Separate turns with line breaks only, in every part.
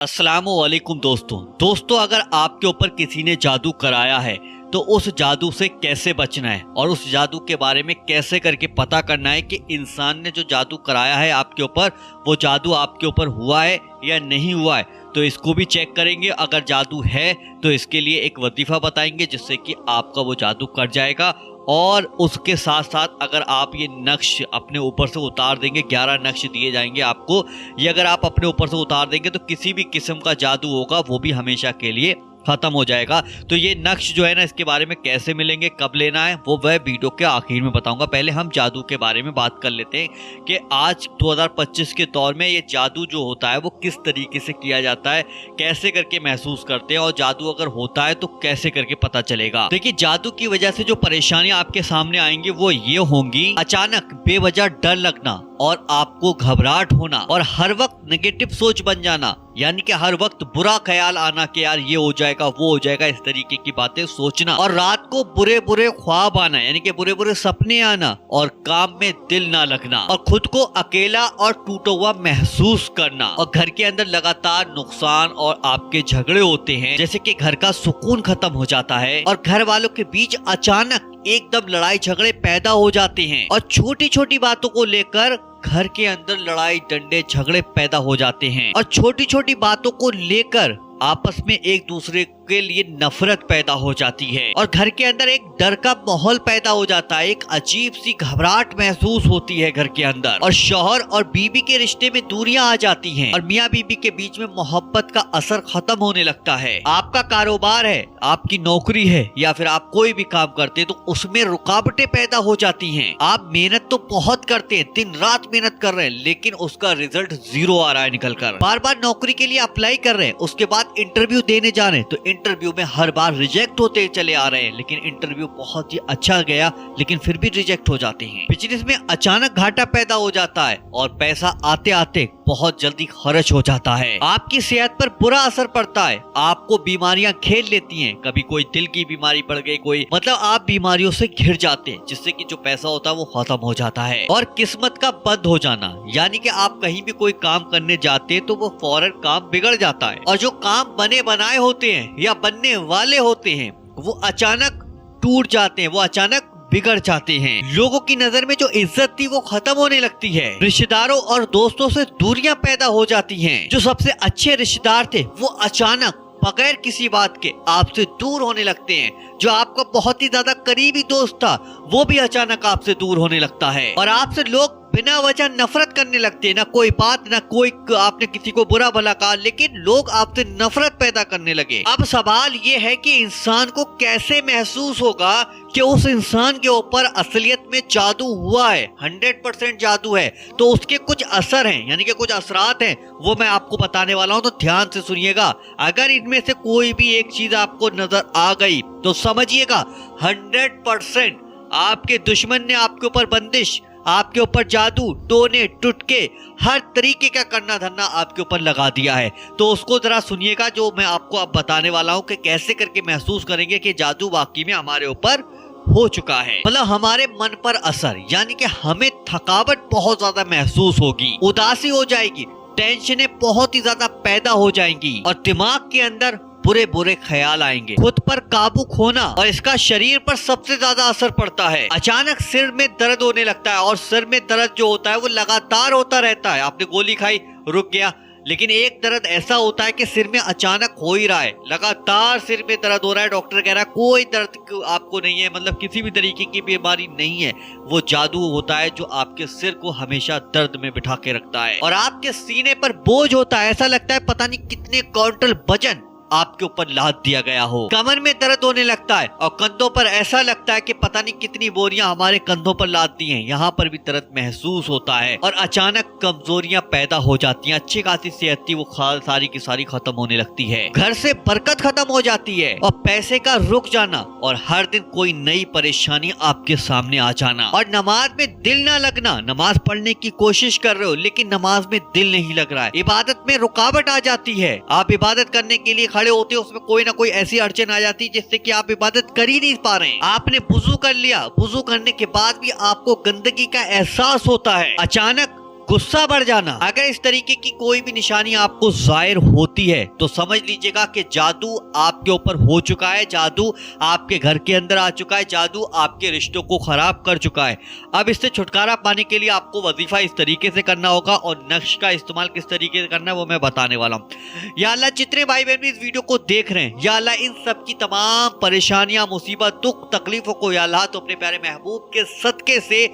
अस्सलामुअलैकुम दोस्तों अगर आपके ऊपर किसी ने जादू कराया है तो उस जादू से कैसे बचना है और उस जादू के बारे में कैसे करके पता करना है कि इंसान ने जो जादू कराया है आपके ऊपर वो जादू आपके ऊपर हुआ है या नहीं हुआ है, तो इसको भी चेक करेंगे। अगर जादू है तो इसके लिए एक वजीफा बताएंगे जिससे कि आपका वो जादू कट जाएगा। और उसके साथ साथ अगर आप ये नक्श अपने ऊपर से उतार देंगे, 11 नक्श दिए जाएंगे आपको, ये अगर आप अपने ऊपर से उतार देंगे तो किसी भी किस्म का जादू होगा वो भी हमेशा के लिए खत्म हो जाएगा। तो ये नक्श जो है ना, इसके बारे में कैसे मिलेंगे, कब लेना है, वो वह वीडियो के आखिर में बताऊंगा। पहले हम जादू के बारे में बात कर लेते हैं कि आज 2025 के दौर में ये जादू जो होता है वो किस तरीके से किया जाता है, कैसे करके महसूस करते हैं और जादू अगर होता है तो कैसे करके पता चलेगा। देखिए, जादू की वजह से जो परेशानियां आपके सामने आएंगी वो ये होंगी: अचानक बेवजह डर लगना और आपको घबराहट होना और हर वक्त नेगेटिव सोच बन जाना, यानी कि हर वक्त बुरा ख्याल आना कि यार ये हो जाएगा वो हो जाएगा, इस तरीके की बातें सोचना, और रात को बुरे बुरे ख्वाब आना, यानी कि बुरे बुरे सपने आना, और काम में दिल ना लगना, और खुद को अकेला और टूटा हुआ महसूस करना, और घर के अंदर लगातार नुकसान और आपके झगड़े होते हैं, जैसे कि घर का सुकून खत्म हो जाता है और घर वालों के बीच अचानक एकदम लड़ाई झगड़े पैदा हो जाते हैं, और छोटी छोटी बातों को लेकर घर के अंदर लड़ाई डंडे झगड़े पैदा हो जाते हैं, और छोटी छोटी बातों को लेकर आपस में एक दूसरे के लिए नफरत पैदा हो जाती है, और घर के अंदर एक डर का माहौल पैदा हो जाता है, एक अजीब सी घबराहट महसूस होती है घर के अंदर, और शौहर और बीवी के रिश्ते में दूरियां आ जाती हैं, और मियाँ बीवी के बीच में मोहब्बत का असर खत्म होने लगता है। आपका कारोबार है, आपकी नौकरी है, या फिर आप कोई भी काम करते हैं तो उसमें रुकावटें पैदा हो जाती हैं। आप मेहनत तो बहुत करते हैं, दिन रात मेहनत कर रहे हैं, लेकिन उसका रिजल्ट 0 आ रहा है निकल कर। बार बार नौकरी के लिए अप्लाई कर रहे हैं, उसके बाद इंटरव्यू देने जा रहे हैं तो इंटरव्यू में हर बार रिजेक्ट होते चले आ रहे हैं, लेकिन इंटरव्यू बहुत ही अच्छा गया लेकिन फिर भी रिजेक्ट हो जाते हैं। बिजनेस में अचानक घाटा पैदा हो जाता है और पैसा आते आते बहुत जल्दी खर्च हो जाता है। आपकी सेहत पर बुरा असर पड़ता है, आपको बीमारियां घेर लेती हैं, कभी कोई दिल की बीमारी पड़ गई, कोई मतलब आप बीमारियों से घिर जाते हैं, जिससे कि जो पैसा होता है वो खत्म हो जाता है। और किस्मत का बंद हो जाना, यानी कि आप कहीं भी कोई काम करने जाते हैं तो वो फौरन काम बिगड़ जाता है, और जो काम बने बनाए होते हैं या बनने वाले होते हैं वो अचानक टूट जाते हैं, वो अचानक बिगड़ जाते हैं। लोगों की नजर में जो इज्जत थी वो खत्म होने लगती है, रिश्तेदारों और दोस्तों से दूरियां पैदा हो जाती हैं। जो सबसे अच्छे रिश्तेदार थे वो अचानक बगैर किसी बात के आपसे दूर होने लगते हैं। जो आपका बहुत ही ज्यादा करीबी दोस्त था वो भी अचानक आपसे दूर होने लगता है, और आपसे लोग बिना वजह नफरत करने लगते हैं। ना कोई बात, ना कोई आपने किसी को बुरा भला कहा, लेकिन लोग आपसे नफरत पैदा करने लगे। अब सवाल ये है कि इंसान को कैसे महसूस होगा कि उस इंसान के ऊपर असलियत में जादू हुआ है, 100% जादू है, तो उसके कुछ असर हैं, यानी कि कुछ असरात हैं, वो मैं आपको बताने वाला हूं, तो ध्यान से सुनिएगा। अगर इनमें से कोई भी एक चीज आपको नजर आ गई तो समझिएगा 100% आपके दुश्मन ने आपके ऊपर बंदिश, आपके ऊपर जादू, टोने टुटके, हर तरीके का करना धरना आपके ऊपर लगा दिया है। तो उसको जरा सुनिएगा जो मैं आपको अब बताने वाला हूँ कि कैसे करके महसूस करेंगे कि जादू वाकई में हमारे ऊपर हो चुका है। मतलब हमारे मन पर असर, यानी कि हमें थकावट बहुत ज्यादा महसूस होगी, उदासी हो जाएगी, टेंशनें बहुत ही ज्यादा पैदा हो जाएंगी, और दिमाग के अंदर बुरे बुरे ख्याल आएंगे, खुद पर काबू खोना, और इसका शरीर पर सबसे ज्यादा असर पड़ता है। अचानक सिर में दर्द होने लगता है, और सिर में दर्द जो होता है वो लगातार होता रहता है। आपने गोली खाई, रुक गया, लेकिन एक दर्द ऐसा होता है कि सिर में अचानक हो ही रहा है, लगातार सिर में दर्द हो रहा है, डॉक्टर कह रहा है कोई दर्द आपको नहीं है, मतलब किसी भी तरीके की बीमारी नहीं है। वो जादू होता है जो आपके सिर को हमेशा दर्द में बिठा के रखता है, और आपके सीने पर बोझ होता है, ऐसा लगता है पता नहीं कितने क्विंटल वजन आपके ऊपर लाद दिया गया हो। कमर में दर्द होने लगता है, और कंधों पर ऐसा लगता है कि पता नहीं कितनी बोरियां हमारे कंधों पर लाद दी हैं, यहाँ पर भी दर्द महसूस होता है, और अचानक कमजोरियां पैदा हो जाती हैं। अच्छी खासी सेहत थी वो सारी की सारी खत्म होने लगती है, घर से बरकत खत्म हो जाती है, और पैसे का रुक जाना, और हर दिन कोई नई परेशानी आपके सामने आ जाना, और नमाज में दिल ना लगना। नमाज पढ़ने की कोशिश कर रहे हो लेकिन नमाज में दिल नहीं लग रहा है, इबादत में रुकावट आ जाती है, आप इबादत करने के लिए खड़े होते हो, उसमें कोई ना कोई ऐसी अड़चन आ जाती है जिससे कि आप इबादत कर ही नहीं पा रहे हैं। आपने वुजू कर लिया, वुजू करने के बाद भी आपको गंदगी का एहसास होता है, अचानक गुस्सा बढ़ जाना। अगर इस तरीके की कोई भी निशानी आपको जाहिर होती है तो समझ लीजिएगा कि जादू आपके ऊपर हो चुका है, जादू आपके घर के अंदर आ चुका है, जादू आपके रिश्तों को खराब कर चुका है। अब इससे छुटकारा पाने के लिए आपको वजीफा इस तरीके से करना होगा और नक्श का इस्तेमाल किस तरीके से करना है वो मैं बताने वाला हूँ। या अल्लाह जितने भाई बहन भी इस वीडियो को देख रहे हैं, या अल्लाह इन सब की तमाम परेशानियां, मुसीबत, दुख, तकलीफों को या अल्लाह तो अपने प्यारे महबूब के सदके से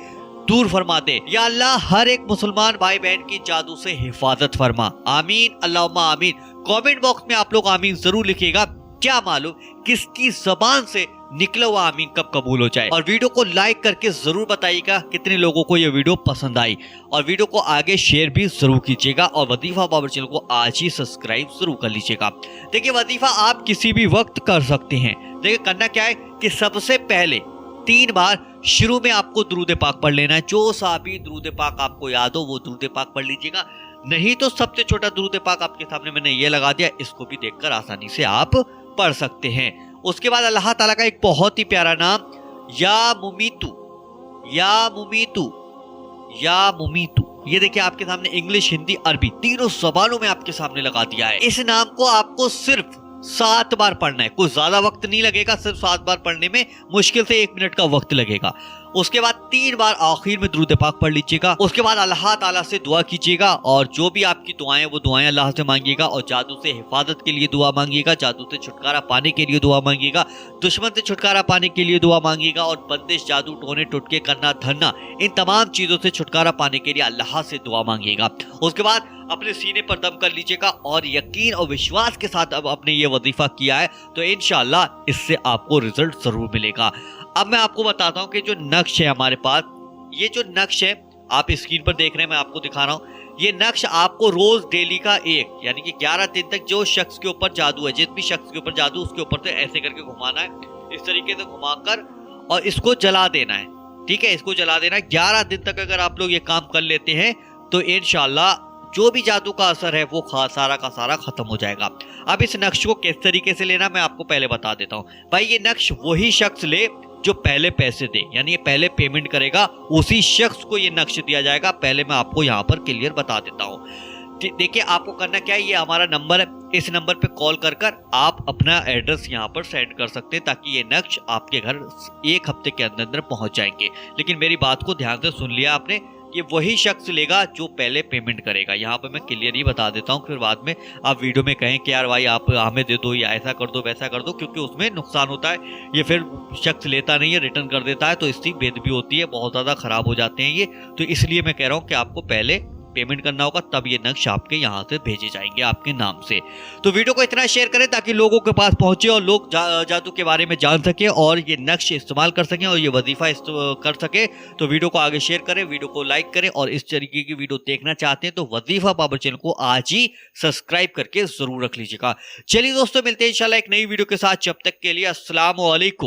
दूर फरमा दे। या अल्लाह हर एक मुसलमान भाई बहन की जादू से हिफाजत फरमा। आमीन अल्लाहुम्मा आमीन। कमेंट बॉक्स में आप लोग आमीन जरूर लिखिएगा। क्या मालूम किसकी जबान से निकला हुआ आमीन कब कबूल हो जाए। और वीडियो को लाइक करके जरूर बताइएगा कितने लोगों को ये वीडियो पसंद आई, और वीडियो को आगे शेयर भी जरूर कीजिएगा, और वजीफा बाबर चैनल को आज ही सब्सक्राइब जरूर कर लीजिएगा। देखिए वजीफा आप किसी भी वक्त कर सकते हैं। देखिए करना क्या है कि सबसे पहले 3 बार शुरू में आपको दुरूद पाक पढ़ लेना है। जो साहबी दुरूद पाक आपको याद हो वो दुरूद पाक पढ़ लीजिएगा। नहीं तो सबसे छोटा दुरूद पाक आपके सामने मैंने ये लगा दिया, इसको भी देखकर आसानी से आप पढ़ सकते हैं। उसके बाद अल्लाह ताला का एक बहुत ही प्यारा नाम या मुमीतु, या मुमीतु, या मुमीतु, ये देखिए आपके सामने इंग्लिश, हिंदी, अरबी तीनों जबानों में आपके सामने लगा दिया है। इस नाम को आपको सिर्फ 7 बार पढ़ना है। कोई ज्यादा वक्त नहीं लगेगा, सिर्फ 7 बार पढ़ने में मुश्किल से 1 मिनट का वक्त लगेगा। उसके बाद 3 बार आखिर में दुरूद पाक पढ़ लीजिएगा। उसके बाद अल्लाह ताला से दुआ कीजिएगा, और जो भी आपकी दुआएं वो दुआएं अल्लाह से मांगिएगा, और जादू से हिफाजत के लिए दुआ मांगिएगा, जादू से छुटकारा पाने के लिए दुआ मांगिएगा, दुश्मन से छुटकारा पाने के लिए दुआ मांगिएगा, और बंदिश, जादू, टोने, टुटके, करना, धरना, इन तमाम चीजों से छुटकारा पाने के लिए अल्लाह से दुआ मांगिएगा। उसके बाद अपने सीने पर दम कर लीजिएगा, और यकीन और विश्वास के साथ अब आपने ये वजीफा किया है तो इंशाअल्लाह इससे आपको रिजल्ट जरूर मिलेगा। अब मैं आपको बताता हूँ कि जो नक्श है हमारे पास, ये जो नक्श है आप स्क्रीन पर देख रहे हैं, मैं आपको दिखा रहा हूँ। ये नक्श आपको रोज डेली का एक यानी कि 11 दिन तक जो शख्स के ऊपर जादू है, जिस भी शख्स के ऊपर जादू, उसके ऊपर से ऐसे करके घुमाना है, इस तरीके से घुमाकर, और इसको जला देना है। ठीक है, इसको जला देना है। 11 दिन तक अगर आप लोग ये काम कर लेते हैं तो इंशाअल्लाह जो भी जादू का असर है वो सारा का सारा खत्म हो जाएगा। अब इस नक्श को किस तरीके से लेना मैं आपको पहले बता देता हूँ। भाई ये नक्श वही शख्स ले जो पहले पैसे दे, यानी ये पहले पेमेंट करेगा, उसी शख्स को ये नक्श दिया जाएगा। पहले मैं आपको यहाँ पर क्लियर बता देता हूँ। देखिए आपको करना क्या है, ये हमारा नंबर है, इस नंबर पे कॉल कर आप अपना एड्रेस यहाँ पर सेंड कर सकते हैं, ताकि ये नक्श आपके घर 1 हफ्ते के अंदर पहुंच जाएंगे। लेकिन मेरी बात को ध्यान से सुन लिया आपने, ये वही शख्स लेगा जो पहले पेमेंट करेगा। यहाँ पे मैं क्लियर ही बता देता हूँ, फिर बाद में आप वीडियो में कहें कि यार भाई आप हमें दे दो, या ऐसा कर दो, वैसा कर दो, क्योंकि उसमें नुकसान होता है। ये फिर शख्स लेता नहीं है, रिटर्न कर देता है, तो इसकी बेदबी होती है, बहुत ज़्यादा ख़राब हो जाते हैं ये। तो इसलिए मैं कह रहा हूँ कि आपको पहले पेमेंट करना होगा, तब ये नक्श आपके यहाँ से भेजे जाएंगे आपके नाम से। तो वीडियो को इतना शेयर करें ताकि लोगों के पास पहुंचे और लोग जादू के बारे में जान सके और ये नक्श इस्तेमाल कर सकें और ये वजीफा कर सके। तो वीडियो को आगे शेयर करें, वीडियो को लाइक करें, और इस तरीके की वीडियो देखना चाहते हैं तो वजीफा बाबर चैनल को आज ही सब्सक्राइब करके जरूर रख लीजिएगा। चलिए दोस्तों, मिलते हैं इंशाल्लाह एक नई वीडियो के साथ। जब तक के लिए अस्सलाम वालेकुम।